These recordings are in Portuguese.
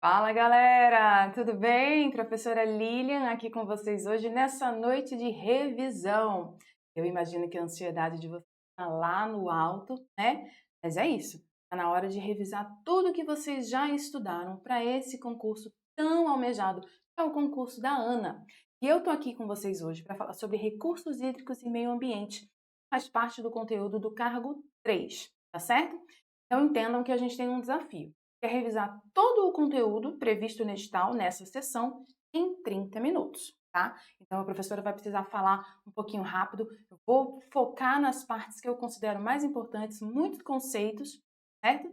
Fala galera, tudo bem? Professora Lilian aqui com vocês hoje nessa noite de revisão. Eu imagino que a ansiedade de vocês está lá no alto, né? Mas é isso, está na hora de revisar tudo que vocês já estudaram para esse concurso tão almejado, que é o concurso da ANA. E eu tô aqui com vocês hoje para falar sobre recursos hídricos e meio ambiente. Faz parte do conteúdo do cargo 3, tá certo? Então entendam que a gente tem um desafio que é revisar todo o conteúdo previsto no edital nessa sessão em 30 minutos, tá? Então, a professora vai precisar falar um pouquinho rápido, eu vou focar nas partes que eu considero mais importantes, muitos conceitos, certo?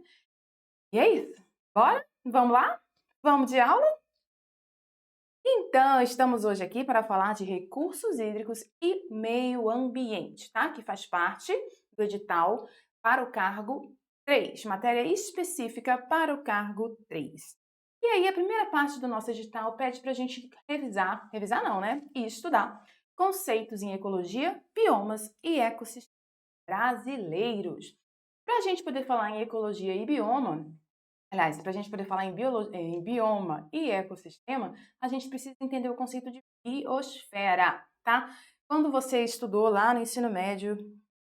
E é isso. Bora? Vamos lá? Vamos de aula? Então, estamos hoje aqui para falar de recursos hídricos e meio ambiente, tá? Que faz parte do edital para o cargo 3, matéria específica para o cargo 3. E aí, a primeira parte do nosso edital pede para a gente revisar não, né? E estudar conceitos em ecologia, biomas e ecossistemas brasileiros. Para a gente poder falar em ecologia e bioma, aliás, para a gente poder falar em bioma e ecossistema, a gente precisa entender o conceito de biosfera, tá? Quando você estudou lá no ensino médio,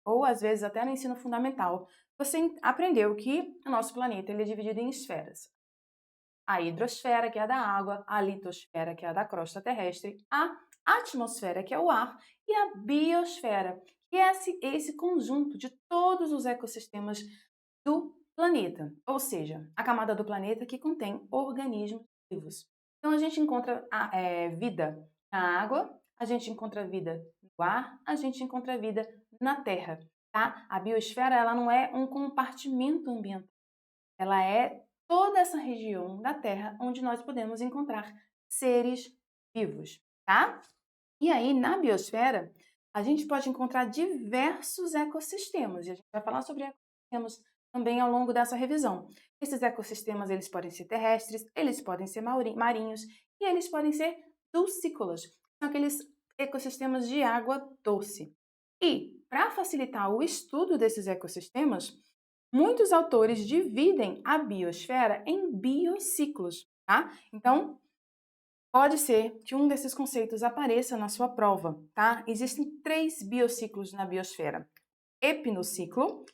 ou às vezes até no ensino fundamental, você aprendeu que o nosso planeta ele é dividido em esferas. A hidrosfera, que é a da água, a litosfera, que é a da crosta terrestre, a atmosfera, que é o ar, e a biosfera, que é esse conjunto de todos os ecossistemas do planeta, ou seja, a camada do planeta que contém organismos vivos. Então a gente encontra vida na água, a gente encontra vida no ar, a gente encontra vida na terra, tá? A biosfera ela não é um compartimento ambiental, ela é toda essa região da Terra onde nós podemos encontrar seres vivos, tá? E aí, na biosfera, a gente pode encontrar diversos ecossistemas, e a gente vai falar sobre ecossistemas também ao longo dessa revisão. Esses ecossistemas, eles podem ser terrestres, eles podem ser marinhos e eles podem ser dulcícolas, são aqueles ecossistemas de água doce. E, para facilitar o estudo desses ecossistemas, muitos autores dividem a biosfera em biociclos, tá? Então, pode ser que um desses conceitos apareça na sua prova, tá? Existem 3 biociclos na biosfera. Epinociclo,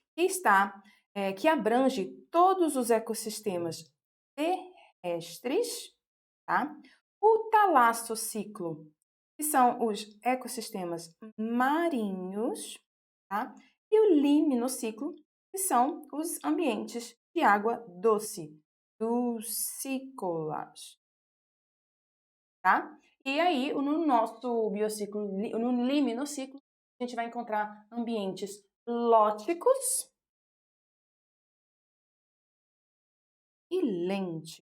que abrange todos os ecossistemas terrestres, tá? O talassociclo, que são os ecossistemas marinhos, tá? E o liminociclo, que são os ambientes de água doce, dulcícolas, tá? E aí, no nosso biociclo, no liminociclo, a gente vai encontrar ambientes lóticos e lênticos.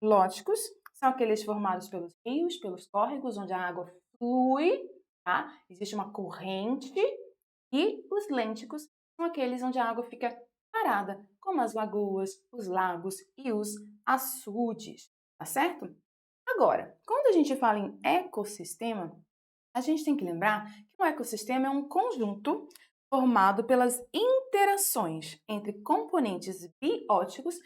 Lóticos são aqueles formados pelos rios, pelos córregos, onde a água flui, tá? Existe uma corrente. E os lênticos são aqueles onde a água fica parada, como as lagoas, os lagos e os açudes, tá certo? Agora, quando a gente fala em ecossistema, a gente tem que lembrar que um ecossistema é um conjunto formado pelas interações entre componentes bióticos,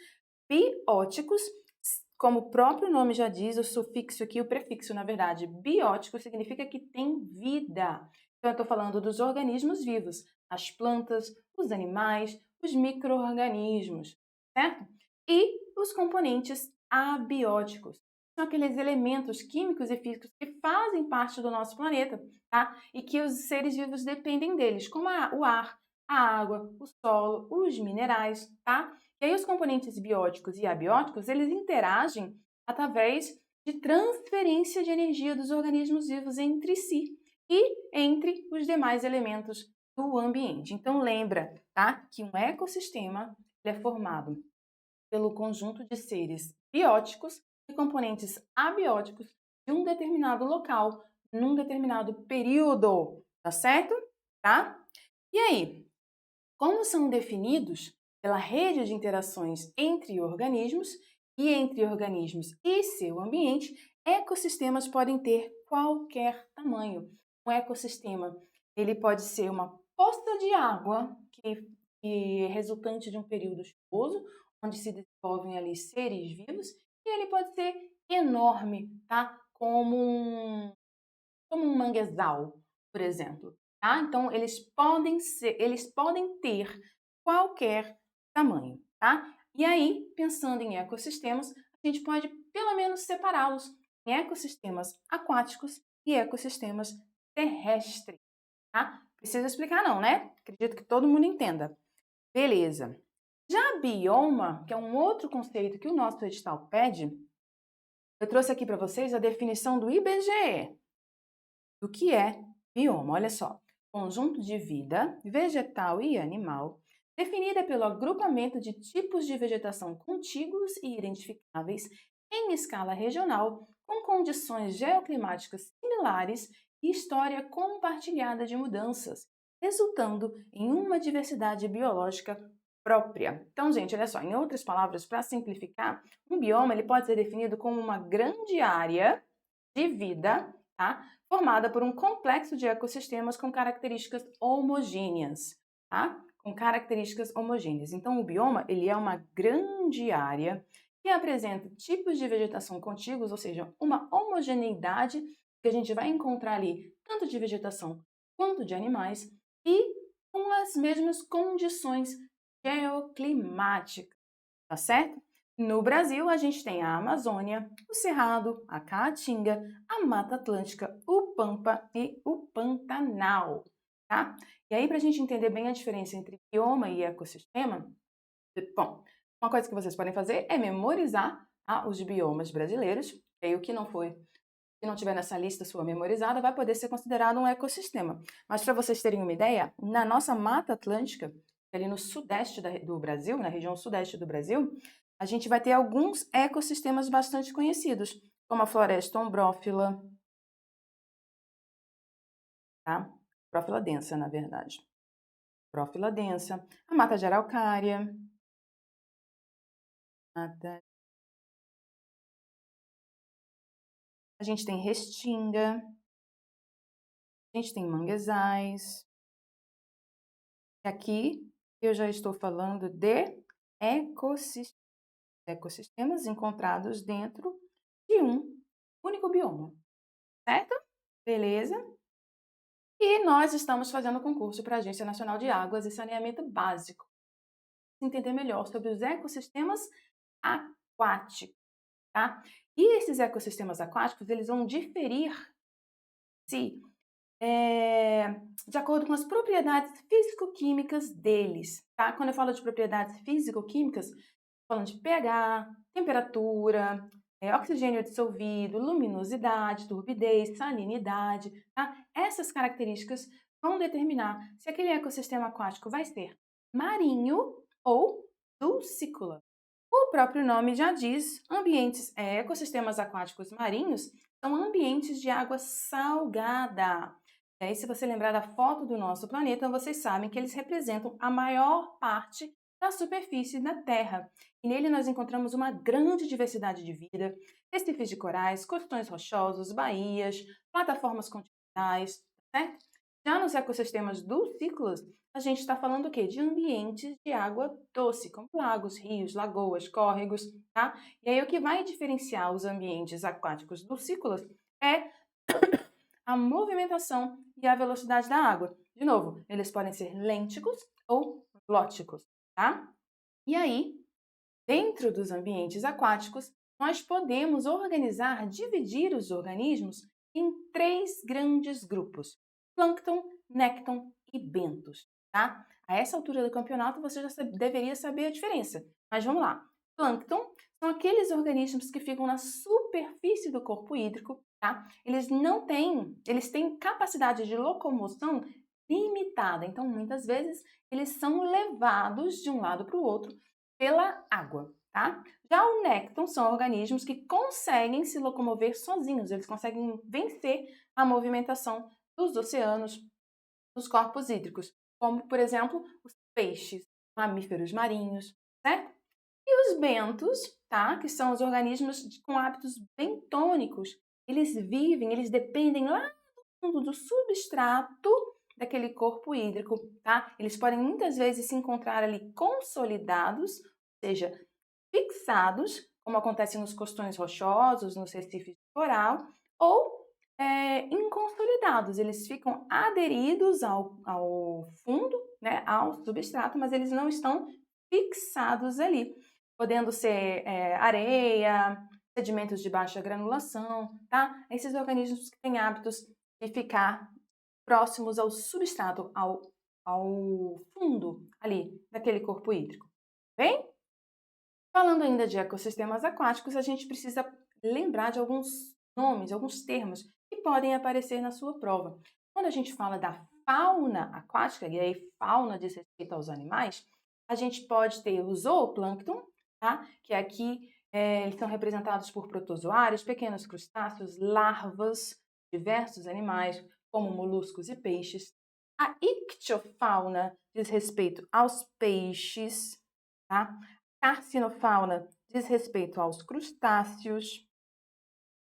como o próprio nome já diz, o sufixo aqui, o prefixo, na verdade, biótico significa que tem vida. Então, eu estou falando dos organismos vivos, as plantas, os animais, os micro-organismos, certo? E os componentes abióticos. São aqueles elementos químicos e físicos que fazem parte do nosso planeta, tá? E que os seres vivos dependem deles, como o ar, a água, o solo, os minerais, tá? E aí os componentes bióticos e abióticos, eles interagem através de transferência de energia dos organismos vivos entre si e entre os demais elementos do ambiente. Então lembra, tá? Que um ecossistema é formado pelo conjunto de seres bióticos e componentes abióticos de um determinado local, num determinado período, tá certo? Tá? E aí, como são definidos pela rede de interações entre organismos e seu ambiente, ecossistemas podem ter qualquer tamanho. Um ecossistema ele pode ser uma poça de água que é resultante de um período chuvoso, onde se desenvolvem ali seres vivos, e ele pode ser enorme, tá? Como um manguezal, por exemplo, tá? Então, eles podem ter qualquer tamanho, tá? E aí, pensando em ecossistemas, a gente pode pelo menos separá-los em ecossistemas aquáticos e ecossistemas terrestres, tá? Precisa explicar não, né? Acredito que todo mundo entenda. Beleza. Já bioma, que é um outro conceito que o nosso edital pede, eu trouxe aqui para vocês a definição do IBGE. Do que é bioma? Olha só. Conjunto de vida, vegetal e animal, definida pelo agrupamento de tipos de vegetação contíguos e identificáveis em escala regional, com condições geoclimáticas similares e história compartilhada de mudanças, resultando em uma diversidade biológica própria. Então, gente, olha só, em outras palavras, para simplificar, um bioma ele pode ser definido como uma grande área de vida, tá? Formada por um complexo de ecossistemas com características homogêneas, tá? Com características homogêneas. Então, o bioma, ele é uma grande área que apresenta tipos de vegetação contíguos, ou seja, uma homogeneidade que a gente vai encontrar ali, tanto de vegetação quanto de animais, e com as mesmas condições geoclimáticas, tá certo? No Brasil, a gente tem a Amazônia, o Cerrado, a Caatinga, a Mata Atlântica, o Pampa e o Pantanal, tá? E aí, para a gente entender bem a diferença entre bioma e ecossistema, bom, uma coisa que vocês podem fazer é memorizar os biomas brasileiros, e aí o que não foi, se não tiver nessa lista sua memorizada, vai poder ser considerado um ecossistema. Mas para vocês terem uma ideia, na nossa Mata Atlântica, ali no sudeste do Brasil, na região sudeste do Brasil, a gente vai ter alguns ecossistemas bastante conhecidos, como a floresta ombrófila, tá? Prófila densa, na verdade. Prófila densa, a mata de araucária, a gente tem restinga, a gente tem manguezais. E aqui eu já estou falando de ecossistemas encontrados dentro de um único bioma, certo? Beleza? E nós estamos fazendo concurso para a Agência Nacional de Águas e Saneamento Básico. Entender melhor sobre os ecossistemas aquáticos, tá? E esses ecossistemas aquáticos, eles vão diferir se de acordo com as propriedades físico-químicas deles, tá? Quando eu falo de propriedades físico-químicas, falando de pH, temperatura, oxigênio dissolvido, luminosidade, turbidez, salinidade, tá? Essas características vão determinar se aquele ecossistema aquático vai ser marinho ou dulcícola. O próprio nome já diz, ecossistemas aquáticos marinhos são ambientes de água salgada. E aí, se você lembrar da foto do nosso planeta, vocês sabem que eles representam a maior parte da superfície da Terra. E nele nós encontramos uma grande diversidade de vida, recifes de corais, costões rochosos, baías, plataformas continentais, certo? Já nos ecossistemas dulcícolas, a gente está falando o quê? De ambientes de água doce, como lagos, rios, lagoas, córregos, tá? E aí o que vai diferenciar os ambientes aquáticos dulcícolas é a movimentação e a velocidade da água. De novo, eles podem ser lênticos ou glóticos, tá? E aí, dentro dos ambientes aquáticos, nós podemos dividir os organismos em três grandes grupos: plâncton, nécton e bentos, tá? A essa altura do campeonato você já deveria saber a diferença, mas vamos lá. Plâncton são aqueles organismos que ficam na superfície do corpo hídrico, tá? Eles têm capacidade de locomoção limitada, então muitas vezes eles são levados de um lado para o outro pela água, tá? Já o nécton são organismos que conseguem se locomover sozinhos, eles conseguem vencer a movimentação dos oceanos, dos corpos hídricos, como, por exemplo, os peixes, mamíferos marinhos, certo? E os bentos, tá? Que são os organismos com hábitos bentônicos, eles dependem lá do fundo do substrato daquele corpo hídrico, tá? Eles podem muitas vezes se encontrar ali consolidados, ou seja, fixados, como acontece nos costões rochosos, nos recifes de coral, ou inconsolidados, eles ficam aderidos ao fundo, né, ao substrato, mas eles não estão fixados ali, podendo ser areia, sedimentos de baixa granulação, tá? Esses organismos que têm hábitos de ficar próximos ao substrato, ao fundo ali daquele corpo hídrico, bem? Falando ainda de ecossistemas aquáticos, a gente precisa lembrar de alguns nomes, alguns termos que podem aparecer na sua prova. Quando a gente fala da fauna aquática, e aí fauna diz respeito aos animais, a gente pode ter o zooplâncton, tá? Que aqui eles são representados por protozoários, pequenos crustáceos, larvas, diversos animais, como moluscos e peixes. A ictiofauna diz respeito aos peixes, tá? Carcinofauna diz respeito aos crustáceos.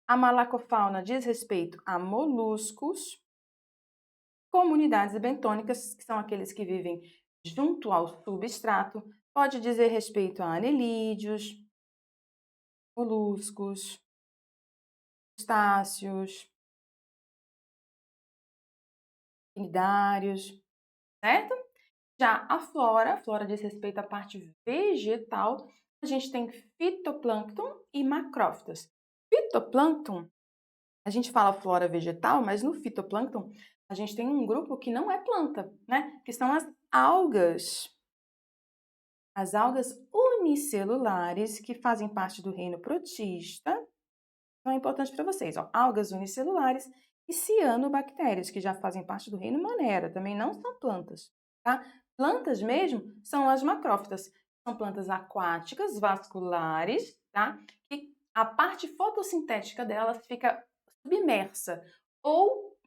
A malacofauna diz respeito a moluscos. Comunidades bentônicas, que são aqueles que vivem junto ao substrato, pode dizer respeito a anelídeos, moluscos, crustáceos, cnidários, certo? Já a flora diz respeito à parte vegetal. A gente tem fitoplâncton e macrófitas. Fitoplâncton, a gente fala flora vegetal, mas no fitoplâncton a gente tem um grupo que não é planta, né? Que são as algas. As algas unicelulares, que fazem parte do reino protista, são importantes para vocês. Ó. Algas unicelulares e cianobactérias, que já fazem parte do reino Monera, também não são plantas, tá? Plantas mesmo são as macrófitas, são plantas aquáticas, vasculares, tá? E a parte fotossintética delas fica submersa ou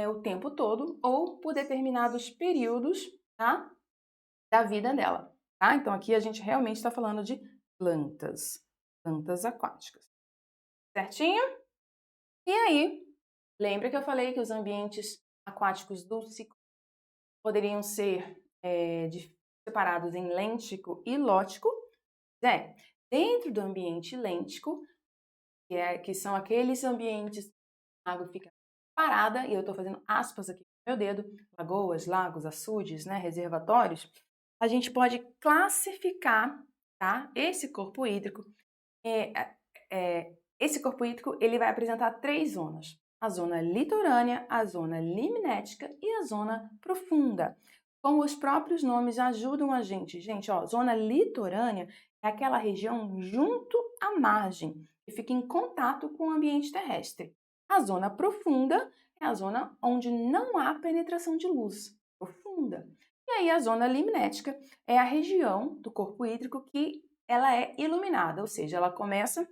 o tempo todo ou por determinados períodos, tá? Da vida dela, tá? Então aqui a gente realmente está falando de plantas, plantas aquáticas, certinho? E aí, lembra que eu falei que os ambientes aquáticos do ciclo poderiam ser separados em lêntico e lótico? Dentro do ambiente lêntico, que são aqueles ambientes que a água fica parada, e eu estou fazendo aspas aqui com meu dedo, lagoas, lagos, açudes, né, reservatórios, a gente pode classificar, tá, esse corpo hídrico. Esse corpo hídrico ele vai apresentar 3 zonas: a zona litorânea, a zona limnética e a zona profunda. Como os próprios nomes ajudam a gente. Gente, ó, zona litorânea é aquela região junto à margem, que fica em contato com o ambiente terrestre. A zona profunda é a zona onde não há penetração de luz profunda. E aí a zona limnética é a região do corpo hídrico que ela é iluminada, ou seja, ela começa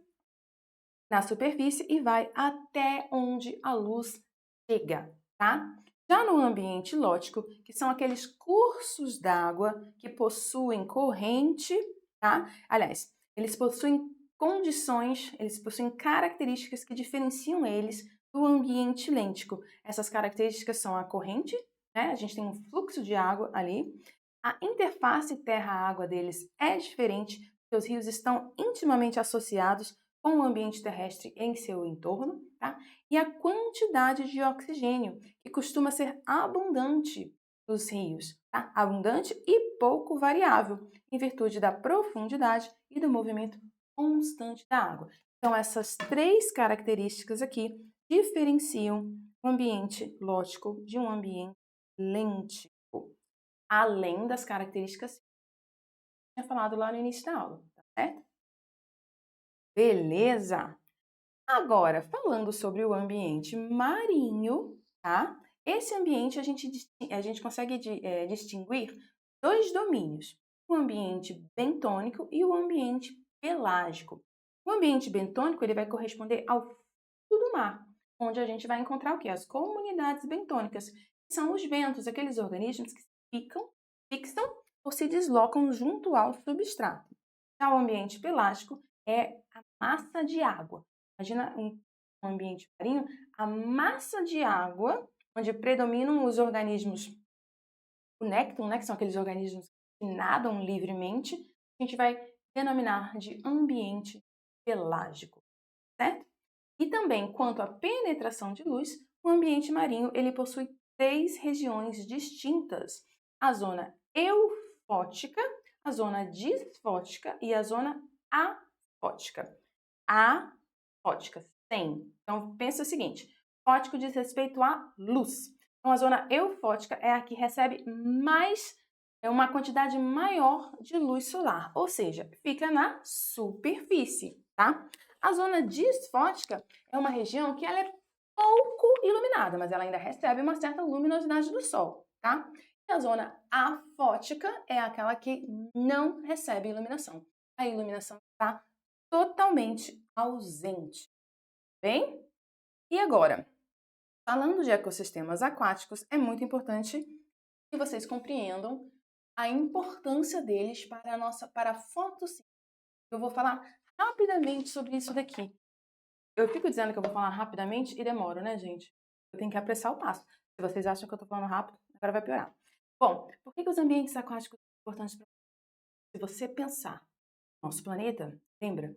na superfície e vai até onde a luz chega, tá? Já no ambiente lótico, que são aqueles cursos d'água que possuem corrente, tá? Aliás, eles possuem condições, eles possuem características que diferenciam eles do ambiente lêntico. Essas características são a corrente, né? A gente tem um fluxo de água ali. A interface terra-água deles é diferente, porque os rios estão intimamente associados com o ambiente terrestre em seu entorno, tá? E a quantidade de oxigênio, que costuma ser abundante nos rios, tá? Abundante e pouco variável, em virtude da profundidade e do movimento constante da água. Então, essas 3 características aqui diferenciam o ambiente lótico de um ambiente lêntico, além das características que eu tinha falado lá no início da aula, tá certo? Beleza? Agora, falando sobre o ambiente marinho, tá? Esse ambiente a gente consegue distinguir 2 domínios: o ambiente bentônico e o ambiente pelágico. O ambiente bentônico ele vai corresponder ao fundo do mar, onde a gente vai encontrar o quê? As comunidades bentônicas, que são os bentos, aqueles organismos que fixam ou se deslocam junto ao substrato. Já o ambiente pelágico é a massa de água. Imagina um ambiente marinho, a massa de água, onde predominam os organismos, o nécton, né, que são aqueles organismos que nadam livremente. A gente vai denominar de ambiente pelágico, certo? E também, quanto à penetração de luz, o ambiente marinho ele possui 3 regiões distintas: a zona eufótica, a zona disfótica e a zona afótica. Afótica, sem. Então, pensa o seguinte: fótico diz respeito à luz. Então, a zona eufótica é a que recebe uma quantidade maior de luz solar, ou seja, fica na superfície, tá? A zona disfótica é uma região que ela é pouco iluminada, mas ela ainda recebe uma certa luminosidade do sol, tá? E a zona afótica é aquela que não recebe iluminação. A iluminação está totalmente ausente, bem? E agora, falando de ecossistemas aquáticos, é muito importante que vocês compreendam a importância deles para a fotossíntese. Eu vou falar rapidamente sobre isso daqui. Eu fico dizendo que eu vou falar rapidamente e demoro, né, gente? Eu tenho que apressar o passo. Se vocês acham que eu tô falando rápido, agora vai piorar. Bom, por que os ambientes aquáticos são importantes para você? Se você pensar, nosso planeta, lembra?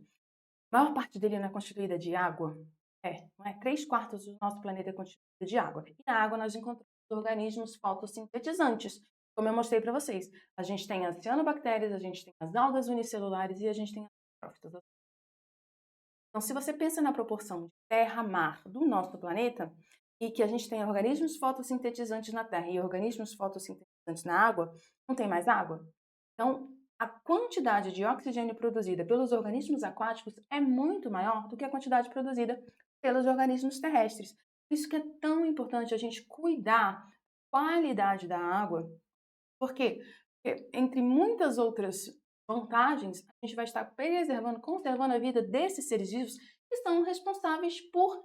A maior parte dele não é constituída de água? Não é? 3/4 do nosso planeta é constituído de água. E na água nós encontramos organismos fotossintetizantes, como eu mostrei para vocês. A gente tem as cianobactérias, a gente tem as algas unicelulares e a gente tem as prófitas. Então, se você pensa na proporção de terra-mar do nosso planeta, e que a gente tem organismos fotossintetizantes na terra e organismos fotossintetizantes na água, não tem mais água? Então, a quantidade de oxigênio produzida pelos organismos aquáticos é muito maior do que a quantidade produzida pelos organismos terrestres. Por isso que é tão importante a gente cuidar da qualidade da água. Por quê? Porque, entre muitas outras vantagens, a gente vai estar preservando, conservando a vida desses seres vivos que são responsáveis por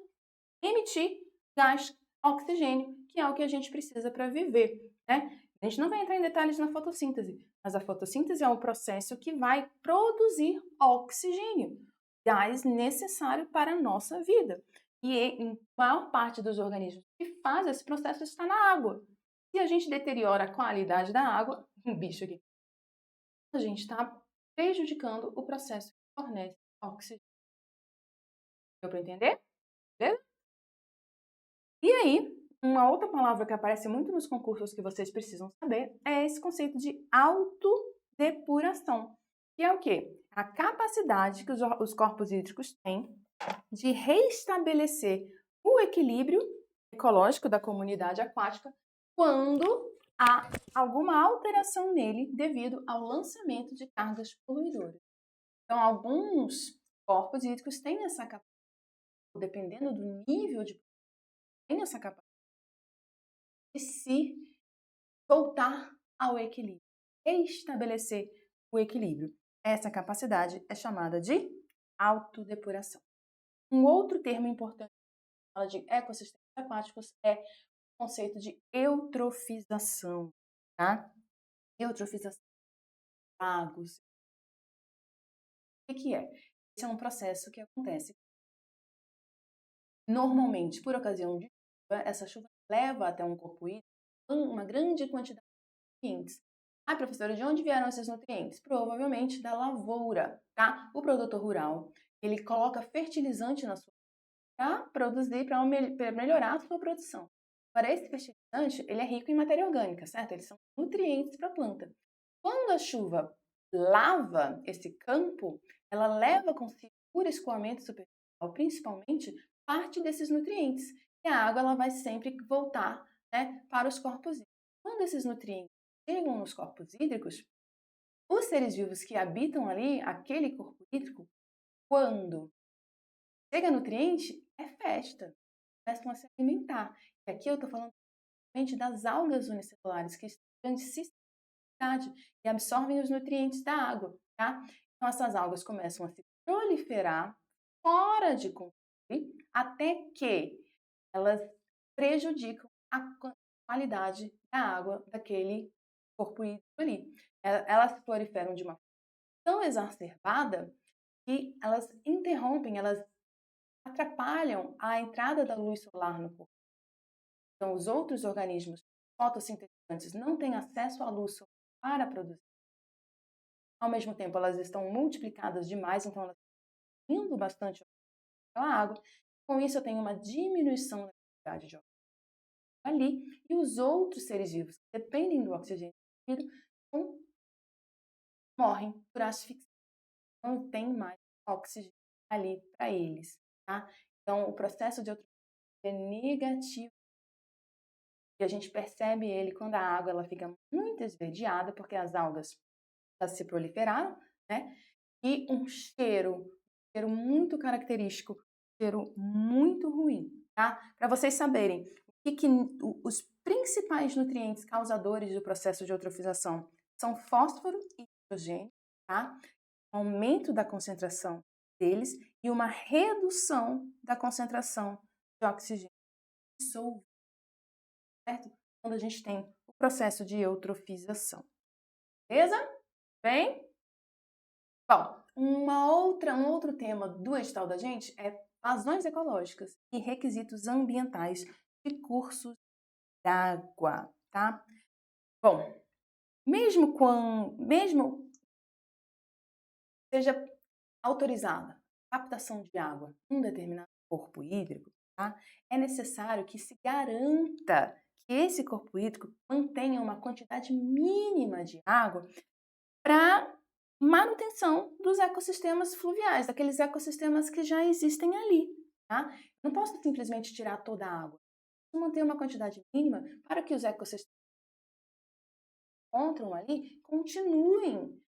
emitir gás oxigênio, que é o que a gente precisa para viver, né? A gente não vai entrar em detalhes na fotossíntese, mas a fotossíntese é um processo que vai produzir oxigênio, gás necessário para a nossa vida. E em maior parte dos organismos que fazem esse processo está na água. Se a gente deteriora a qualidade da água, um bicho aqui, a gente está prejudicando o processo que fornece oxigênio. Deu para entender? Beleza? E aí, uma outra palavra que aparece muito nos concursos que vocês precisam saber é esse conceito de autodepuração, que é o quê? A capacidade que os corpos hídricos têm de restabelecer o equilíbrio ecológico da comunidade aquática quando há alguma alteração nele devido ao lançamento de cargas poluidoras. Então, alguns corpos hídricos têm essa capacidade, dependendo do nível de têm essa capacidade de se voltar ao equilíbrio, estabelecer o equilíbrio. Essa capacidade é chamada de autodepuração. Um outro termo importante que fala de ecossistemas aquáticos é o conceito de eutrofização, tá? Eutrofização de lagos. O que é? Esse é um processo que acontece normalmente por ocasião de chuva. Essa chuva leva até um corpo hídrico uma grande quantidade de nutrientes. Ah, professora, de onde vieram esses nutrientes? Provavelmente da lavoura, tá? O produtor rural, ele coloca fertilizante na sua para produzir, para melhorar a sua produção. Para esse fertilizante, ele é rico em matéria orgânica, certo? Eles são nutrientes para a planta. Quando a chuva lava esse campo, ela leva consigo, por escoamento superficial, principalmente, parte desses nutrientes. E a água ela vai sempre voltar, né, para os corpos hídricos. Quando esses nutrientes chegam nos corpos hídricos, os seres vivos que habitam ali, aquele corpo hídrico, quando chega nutriente, é festa. Começam a se alimentar. E aqui eu estou falando das algas unicelulares, que estão em grande sistemática e absorvem os nutrientes da água, tá? Então, essas algas começam a se proliferar fora de controle até que elas prejudicam a qualidade da água daquele corpo hídrico ali. Elas se proliferam de uma forma tão exacerbada que elas interrompem, elas atrapalham a entrada da luz solar no corpo. Então, os outros organismos fotossintetizantes não têm acesso à luz solar para produzir. ao mesmo tempo elas estão multiplicadas demais, então elas estão indo bastante pela água. Com isso, eu tenho uma diminuição da quantidade de oxigênio ali, e os outros seres vivos que dependem do oxigênio então, morrem por asfixia. Não tem mais oxigênio ali para eles, tá? Então, o processo de eutrofia é negativo. E a gente percebe ele quando a água ela fica muito esverdeada, porque as algas elas se proliferaram, né? E um cheiro muito característico, cheiro muito ruim, tá? Para vocês saberem, os principais nutrientes causadores do processo de eutrofização são fósforo e hidrogênio, tá? Aumento da concentração deles e uma redução da concentração de oxigênio dissolvido, certo? Quando a gente tem o processo de eutrofização. Beleza? Bem? Bom, um outro tema do edital da gente é vazões ecológicas e requisitos ambientais de cursos d'água, tá? Bom, mesmo seja autorizada a captação de água em um determinado corpo hídrico, tá? É necessário que se garanta que esse corpo hídrico mantenha uma quantidade mínima de água para manutenção dos ecossistemas fluviais, daqueles ecossistemas que já existem ali, tá? Não posso simplesmente tirar toda a água. Preciso manter uma quantidade mínima para que os ecossistemas que encontram ali continuem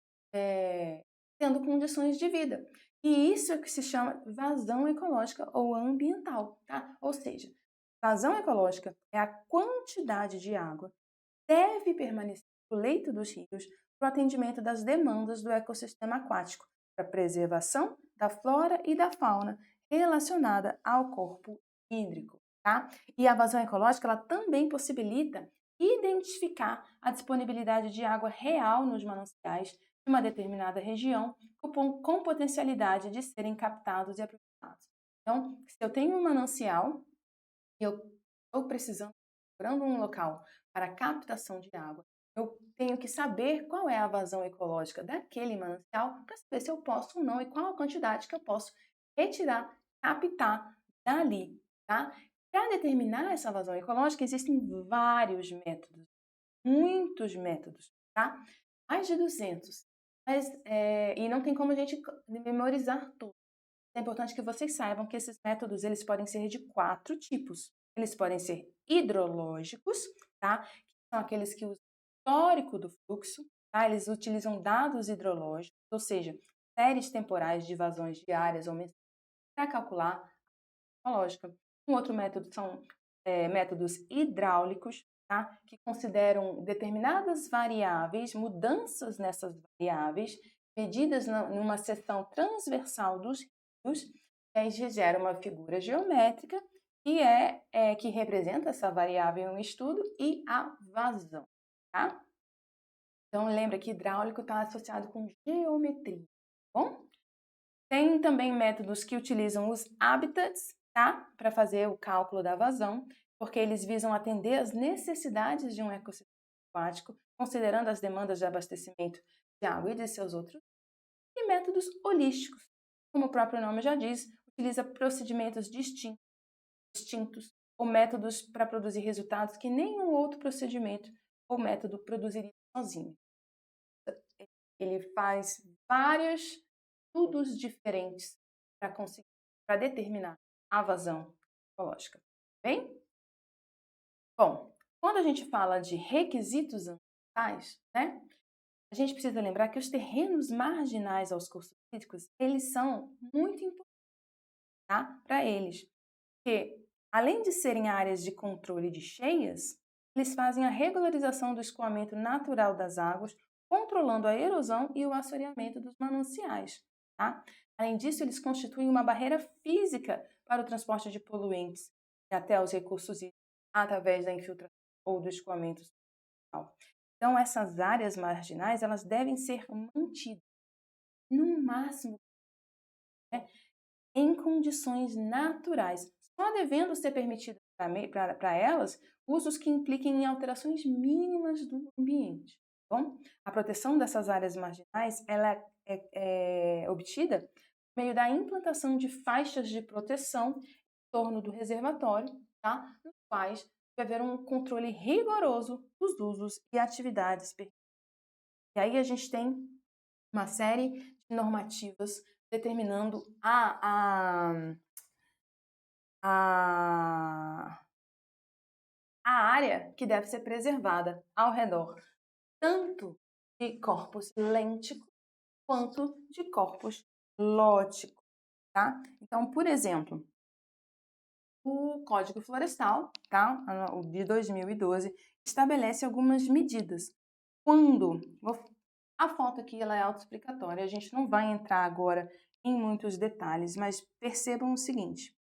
tendo condições de vida. E isso é o que se chama vazão ecológica ou ambiental, tá? Ou seja, vazão ecológica é a quantidade de água que deve permanecer no leito dos rios para o atendimento das demandas do ecossistema aquático, para a preservação da flora e da fauna relacionada ao corpo hídrico, tá? E a vazão ecológica ela também possibilita identificar a disponibilidade de água real nos mananciais de uma determinada região com potencialidade de serem captados e aproveitados. Então, se eu tenho um manancial e eu estou procurando um local para captação de água, eu tenho que saber qual é a vazão ecológica daquele manancial para saber se eu posso ou não e qual a quantidade que eu posso retirar, captar dali, tá? Para determinar essa vazão ecológica, existem vários métodos, muitos métodos, tá? Mais de 200. Mas, e não tem como a gente memorizar tudo. É importante que vocês saibam que esses métodos eles podem ser de 4 tipos. Eles podem ser hidrológicos, tá? Que são aqueles que usam o histórico do fluxo, tá? Eles utilizam dados hidrológicos, ou seja, séries temporais de vazões diárias ou mensais para calcular a lógica. Um outro método são métodos hidráulicos, tá? Que consideram determinadas variáveis, mudanças nessas variáveis, medidas numa seção transversal dos rios, e aí gera uma figura geométrica que representa essa variável em estudo e a vazão, tá? Então, lembra que hidráulico está associado com geometria, tá bom? Tem também métodos que utilizam os habitats, tá? Para fazer o cálculo da vazão, porque eles visam atender às necessidades de um ecossistema aquático, considerando as demandas de abastecimento de água e de seus outros, e métodos holísticos, como o próprio nome já diz, utiliza procedimentos distintos ou métodos para produzir resultados que nenhum outro procedimento ou método produziria sozinho. Ele faz vários estudos diferentes para determinar a vazão ecológica. Bem? Bom, quando a gente fala de requisitos ambientais, né, a gente precisa lembrar que os terrenos marginais aos cursos hídricos, eles são muito importantes, tá, para eles. Porque, além de serem áreas de controle de cheias, eles fazem a regularização do escoamento natural das águas, controlando a erosão e o assoreamento dos mananciais. Tá? Além disso, eles constituem uma barreira física para o transporte de poluentes até os recursos hídricos através da infiltração ou do escoamento social. Então, essas áreas marginais elas devem ser mantidas no máximo, né, em condições naturais, só devendo ser permitido para elas usos que impliquem em alterações mínimas do ambiente. bom? A proteção dessas áreas marginais ela é obtida por meio da implantação de faixas de proteção em torno do reservatório, tá? Nos quais vai haver um controle rigoroso dos usos e atividades. E aí a gente tem uma série de normativas determinando a, a área que deve ser preservada ao redor, tanto de corpos lênticos quanto de corpos lóticos, tá? Então, por exemplo, o Código Florestal, tá? O de 2012, estabelece algumas medidas. A foto aqui ela é autoexplicatória, a gente não vai entrar agora em muitos detalhes, mas percebam o seguinte.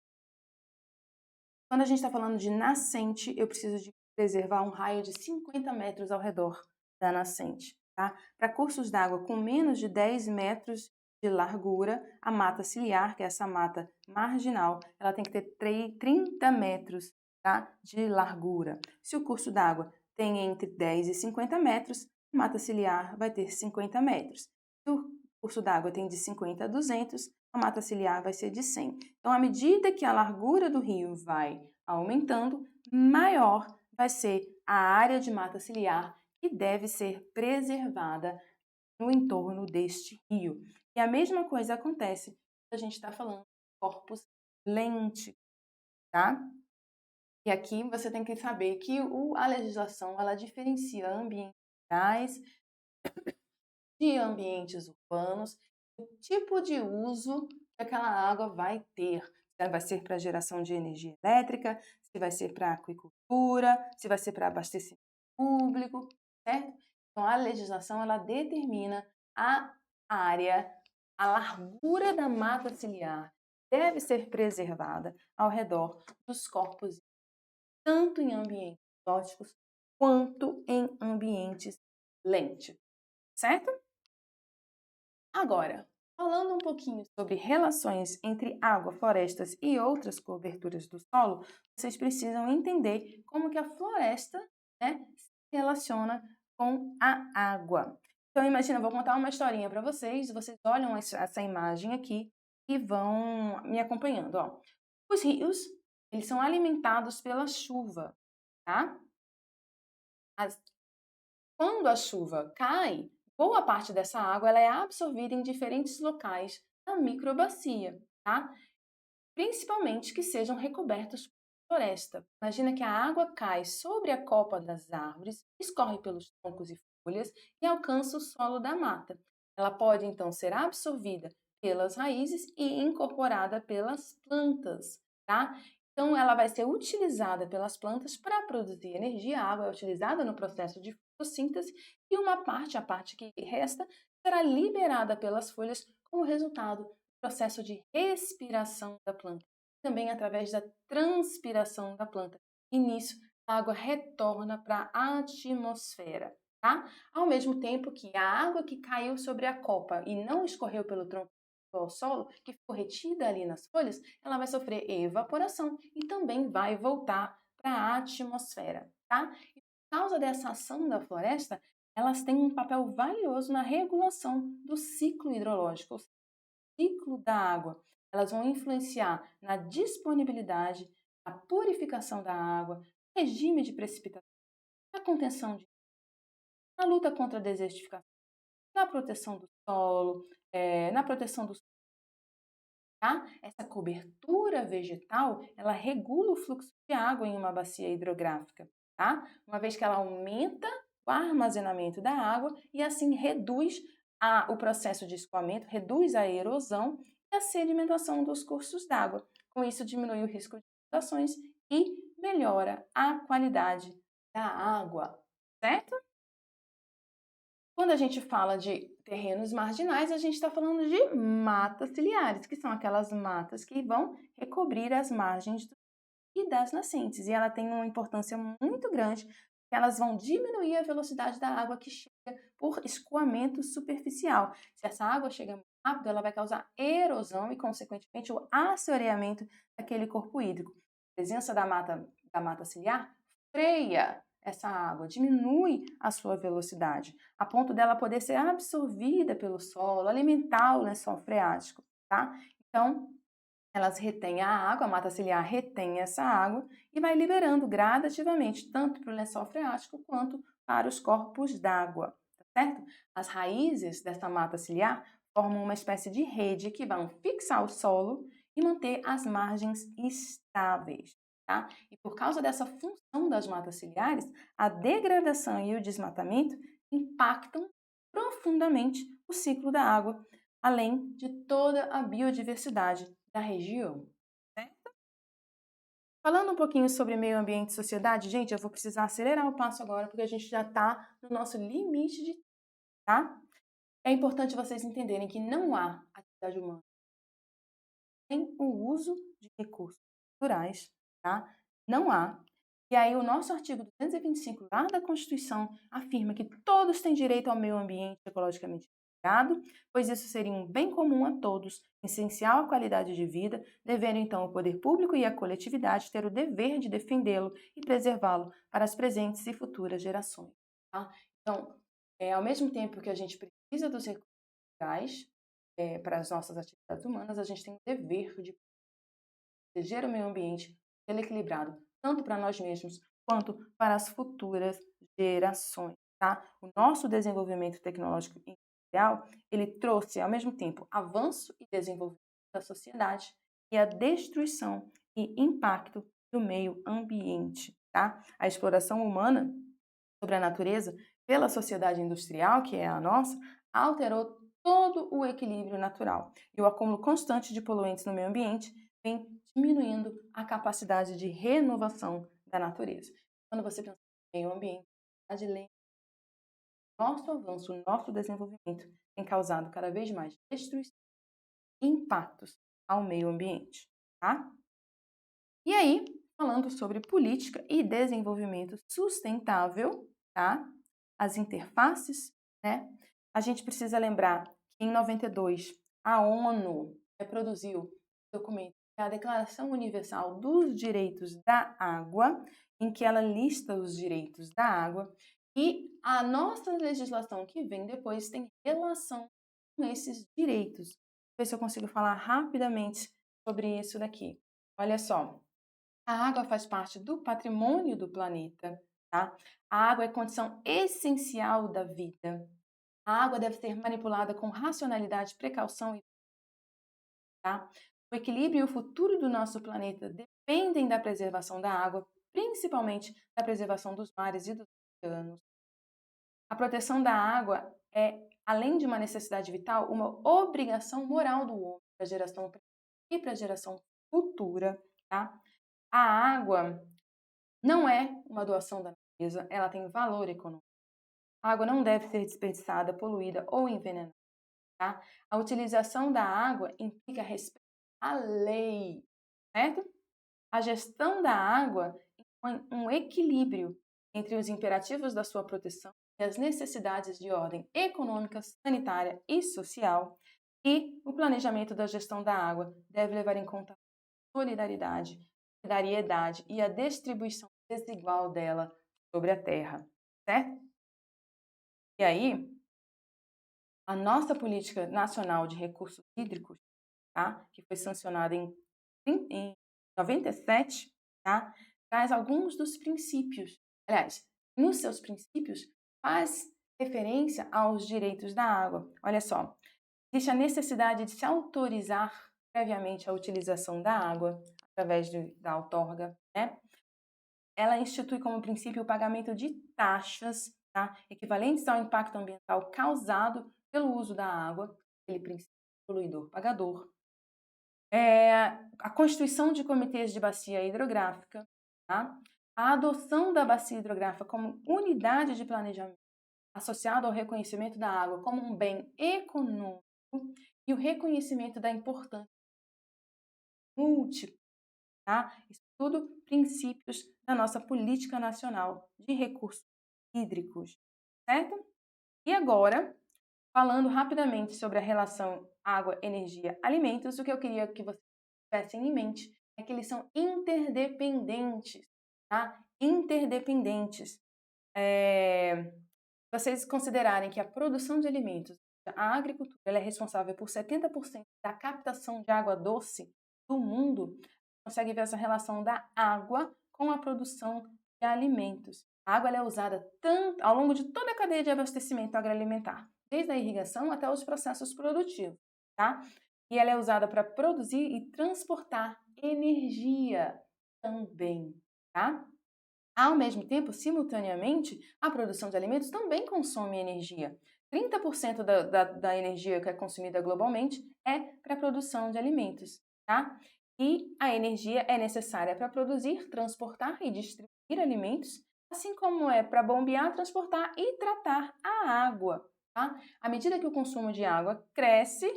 Quando a gente está falando de nascente, eu preciso de preservar um raio de 50 metros ao redor da nascente. Tá? Para cursos d'água com menos de 10 metros de largura, a mata ciliar, que é essa mata marginal, ela tem que ter 30 metros, tá, de largura. Se o curso d'água tem entre 10 e 50 metros, a mata ciliar vai ter 50 metros. Se o curso d'água tem de 50 a 200, a mata ciliar vai ser de 100. Então, à medida que a largura do rio vai aumentando, maior vai ser a área de mata ciliar que deve ser preservada no entorno deste rio. E a mesma coisa acontece quando a gente está falando de corpos lênticos, tá? E aqui você tem que saber que a legislação ela diferencia ambientes rurais de ambientes urbanos, o tipo de uso que aquela água vai ter. Se vai ser para geração de energia elétrica, se vai ser para aquicultura, se vai ser para abastecimento público, certo? Então, a legislação ela determina a área, a largura da mata ciliar deve ser preservada ao redor dos corpos, tanto em ambientes exóticos quanto em ambientes lênticos, certo? Agora, falando um pouquinho sobre relações entre água, florestas e outras coberturas do solo, vocês precisam entender como que a floresta, né, se relaciona com a água. Então, imagina, eu vou contar uma historinha para vocês olham essa imagem aqui e vão me acompanhando. Ó. Os rios, eles são alimentados pela chuva, tá? Quando a chuva cai, boa parte dessa água ela é absorvida em diferentes locais da microbacia, tá? Principalmente que sejam recobertos por floresta. Imagina que a água cai sobre a copa das árvores, escorre pelos troncos e folhas e alcança o solo da mata. Ela pode então ser absorvida pelas raízes e incorporada pelas plantas, tá? Então ela vai ser utilizada pelas plantas para produzir energia. A água é utilizada no processo de fotossíntese e uma parte, a parte que resta, será liberada pelas folhas como resultado do processo de respiração da planta, também através da transpiração da planta. E nisso, a água retorna para a atmosfera, tá? Ao mesmo tempo que a água que caiu sobre a copa e não escorreu pelo tronco ao solo, que ficou retida ali nas folhas, ela vai sofrer evaporação e também vai voltar para a atmosfera, tá? Por causa dessa ação da floresta, elas têm um papel valioso na regulação do ciclo hidrológico, ou seja, o ciclo da água. Elas vão influenciar na disponibilidade, na purificação da água, regime de precipitação, na contenção na luta contra a desertificação, na proteção do solo, na proteção do tá? Essa cobertura vegetal, ela regula o fluxo de água em uma bacia hidrográfica, tá? Uma vez que ela aumenta o armazenamento da água e assim reduz o processo de escoamento, reduz a erosão e a sedimentação dos cursos d'água. Com isso, diminui o risco de inundações e melhora a qualidade da água, certo? Quando a gente fala de terrenos marginais, a gente está falando de matas ciliares, que são aquelas matas que vão recobrir as margens e das nascentes. E ela tem uma importância muito grande, porque elas vão diminuir a velocidade da água que chega por escoamento superficial. Se essa água chega muito rápido, ela vai causar erosão e, consequentemente, o assoreamento daquele corpo hídrico. A presença da mata ciliar freia essa água, diminui a sua velocidade, a ponto dela poder ser absorvida pelo solo, alimentar o lençol freático, tá? Então, elas retêm a água, a mata ciliar retém essa água e vai liberando gradativamente, tanto para o lençol freático quanto para os corpos d'água, tá certo? As raízes dessa mata ciliar formam uma espécie de rede que vão fixar o solo e manter as margens estáveis, tá? E por causa dessa função das matas ciliares, a degradação e o desmatamento impactam profundamente o ciclo da água, além de toda a biodiversidade da região. Certo? Falando um pouquinho sobre meio ambiente e sociedade, gente, eu vou precisar acelerar o passo agora porque a gente já está no nosso limite de tempo, tá? É importante vocês entenderem que não há atividade humana sem o uso de recursos naturais, tá? Não há. E aí o nosso artigo 225 lá da Constituição afirma que todos têm direito ao meio ambiente ecologicamente equilibrado, pois isso seria um bem comum a todos, essencial à qualidade de vida, devendo então o poder público e a coletividade ter o dever de defendê-lo e preservá-lo para as presentes e futuras gerações. Tá? Então, ao mesmo tempo que a gente precisa dos recursos naturais para as nossas atividades humanas, a gente tem o dever de proteger o meio ambiente equilibrado, tanto para nós mesmos quanto para as futuras gerações, tá? O nosso desenvolvimento tecnológico e industrial, ele trouxe ao mesmo tempo avanço e desenvolvimento da sociedade e a destruição e impacto do meio ambiente, tá? A exploração humana sobre a natureza pela sociedade industrial, que é a nossa, alterou todo o equilíbrio natural. E o acúmulo constante de poluentes no meio ambiente vem diminuindo a capacidade de renovação da natureza. Quando você pensa no meio ambiente, nosso avanço, o nosso desenvolvimento tem causado cada vez mais destruição e impactos ao meio ambiente, tá? E aí, falando sobre política e desenvolvimento sustentável, tá? As interfaces, né? A gente precisa lembrar que em 92 a ONU produziu um documento, que é a Declaração Universal dos Direitos da Água, em que ela lista os direitos da água, e a nossa legislação que vem depois tem relação com esses direitos. Vou ver se eu consigo falar rapidamente sobre isso daqui. Olha só, a água faz parte do patrimônio do planeta, tá? A água é condição essencial da vida. A água deve ser manipulada com racionalidade, precaução e tá? O equilíbrio e o futuro do nosso planeta dependem da preservação da água, principalmente da preservação dos mares e dos oceanos. A proteção da água é, além de uma necessidade vital, uma obrigação moral do homem para a geração e para a geração futura, tá? A água não é uma doação da natureza, ela tem valor econômico. A água não deve ser desperdiçada, poluída ou envenenada. Tá? A utilização da água implica respeito à lei, certo? A gestão da água impõe um equilíbrio entre os imperativos da sua proteção e as necessidades de ordem econômica, sanitária e social. E o planejamento da gestão da água deve levar em conta a solidariedade e a distribuição desigual dela sobre a terra, certo? E aí, a nossa política nacional de recursos hídricos, tá? Que foi sancionada em 97, tá? Traz alguns dos princípios. Aliás, nos seus princípios, faz referência aos direitos da água. Olha só, existe a necessidade de se autorizar previamente a utilização da água através da outorga, né? Ela institui como princípio o pagamento de taxas, tá? Equivalentes ao impacto ambiental causado pelo uso da água, aquele princípio poluidor-pagador. A constituição de comitês de bacia hidrográfica, tá? A adoção da bacia hidrográfica como unidade de planejamento associado ao reconhecimento da água como um bem econômico e o reconhecimento da importância múltipla, tá? Isso tudo princípios da nossa política nacional de recursos hídricos, certo? E agora, falando rapidamente sobre a relação água, energia, alimentos, o que eu queria que vocês tivessem em mente é que eles são interdependentes, tá? Interdependentes. vocês considerarem que a produção de alimentos, a agricultura, ela é responsável por 70% da captação de água doce do mundo, consegue ver essa relação da água com a produção de alimentos. A água ela é usada tanto ao longo de toda a cadeia de abastecimento agroalimentar, desde a irrigação até os processos produtivos, tá? E ela é usada para produzir e transportar energia também, tá? Ao mesmo tempo, simultaneamente, a produção de alimentos também consome energia. 30% da energia que é consumida globalmente é para a produção de alimentos, tá? E a energia é necessária para produzir, transportar e distribuir alimentos, assim como é para bombear, transportar e tratar a água, tá? À medida que o consumo de água cresce,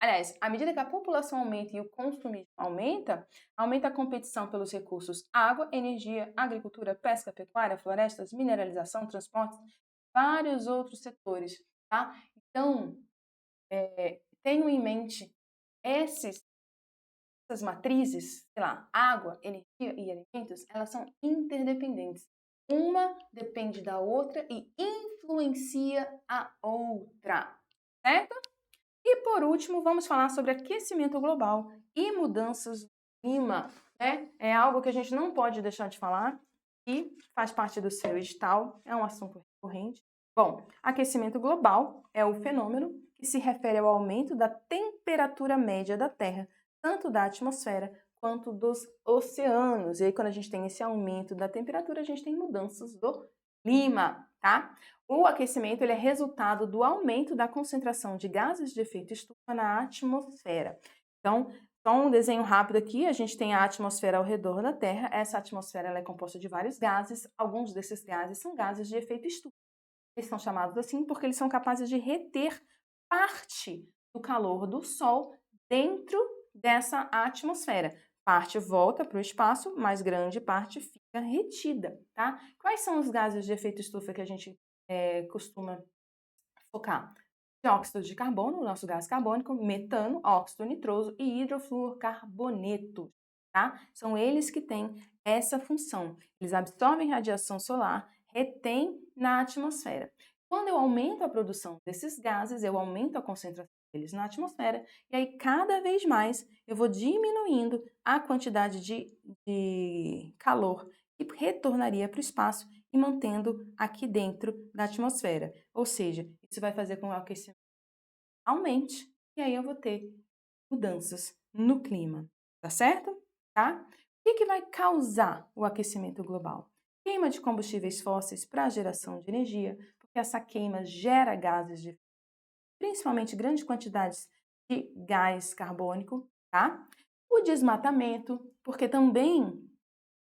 aliás, à medida que a população aumenta e o consumo aumenta, aumenta a competição pelos recursos água, energia, agricultura, pesca, pecuária, florestas, mineralização, transportes, vários outros setores, tá? Então, tenham em mente essas matrizes, sei lá, água, energia e alimentos, elas são interdependentes. Uma depende da outra e influencia a outra, certo? E por último, vamos falar sobre aquecimento global e mudanças do clima, né? É algo que a gente não pode deixar de falar e faz parte do seu edital, é um assunto recorrente. Bom, aquecimento global é o fenômeno que se refere ao aumento da temperatura média da Terra, tanto da atmosfera quanto dos oceanos. E aí, quando a gente tem esse aumento da temperatura, a gente tem mudanças do clima, tá? O aquecimento ele é resultado do aumento da concentração de gases de efeito estufa na atmosfera. Então, só um desenho rápido aqui, a gente tem a atmosfera ao redor da Terra. Essa atmosfera ela é composta de vários gases. Alguns desses gases são gases de efeito estufa. Eles são chamados assim porque eles são capazes de reter parte do calor do Sol dentro dessa atmosfera. Parte volta para o espaço, mas grande parte fica retida, tá? Quais são os gases de efeito estufa que a gente costuma focar? Dióxido de carbono, o nosso gás carbônico, metano, óxido nitroso e hidrofluorcarboneto, tá? São eles que têm essa função. Eles absorvem radiação solar, retêm na atmosfera. Quando eu aumento a produção desses gases, eu aumento a concentração deles na atmosfera, e aí cada vez mais eu vou diminuindo a quantidade de calor que retornaria para o espaço e mantendo aqui dentro da atmosfera. Ou seja, isso vai fazer com que o aquecimento aumente e aí eu vou ter mudanças no clima, tá certo? Tá? O que vai causar o aquecimento global? Queima de combustíveis fósseis para a geração de energia, porque essa queima gera gases de principalmente grandes quantidades de gás carbônico, tá? O desmatamento, porque também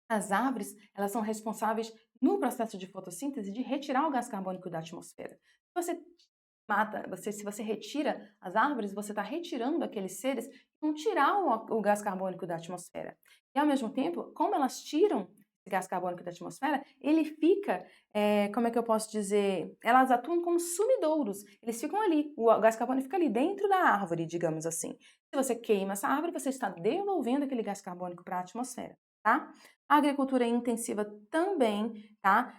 as árvores, elas são responsáveis no processo de fotossíntese de retirar o gás carbônico da atmosfera. Se você retira as árvores, você está retirando aqueles seres que vão tirar o gás carbônico da atmosfera. E ao mesmo tempo, como elas tiram esse gás carbônico da atmosfera, ele fica, como é que eu posso dizer? Elas atuam como sumidouros. Eles ficam ali, o gás carbônico fica ali dentro da árvore, digamos assim. Se você queima essa árvore, você está devolvendo aquele gás carbônico para a atmosfera, tá? A agricultura intensiva também, tá?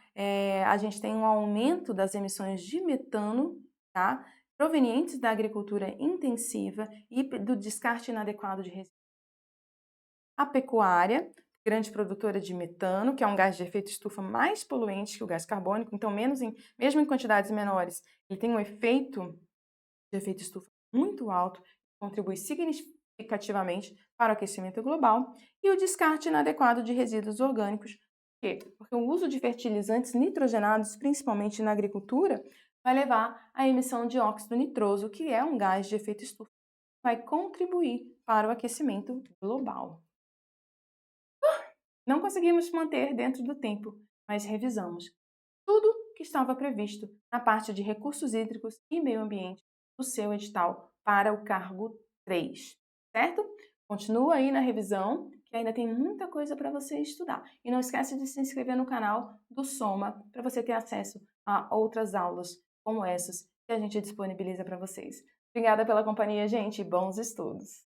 A gente tem um aumento das emissões de metano, tá? Provenientes da agricultura intensiva e do descarte inadequado de resíduos. A pecuária, grande produtora de metano, que é um gás de efeito estufa mais poluente que o gás carbônico, então mesmo em quantidades menores, ele tem um efeito de efeito estufa muito alto, contribui significativamente para o aquecimento global, e o descarte inadequado de resíduos orgânicos. Por quê? Porque o uso de fertilizantes nitrogenados, principalmente na agricultura, vai levar à emissão de óxido nitroso, que é um gás de efeito estufa, que vai contribuir para o aquecimento global. Não conseguimos manter dentro do tempo, mas revisamos tudo que estava previsto na parte de recursos hídricos e meio ambiente do seu edital para o cargo 3, certo? Continua aí na revisão, que ainda tem muita coisa para você estudar. E não esquece de se inscrever no canal do Soma para você ter acesso a outras aulas como essas que a gente disponibiliza para vocês. Obrigada pela companhia, gente, e bons estudos!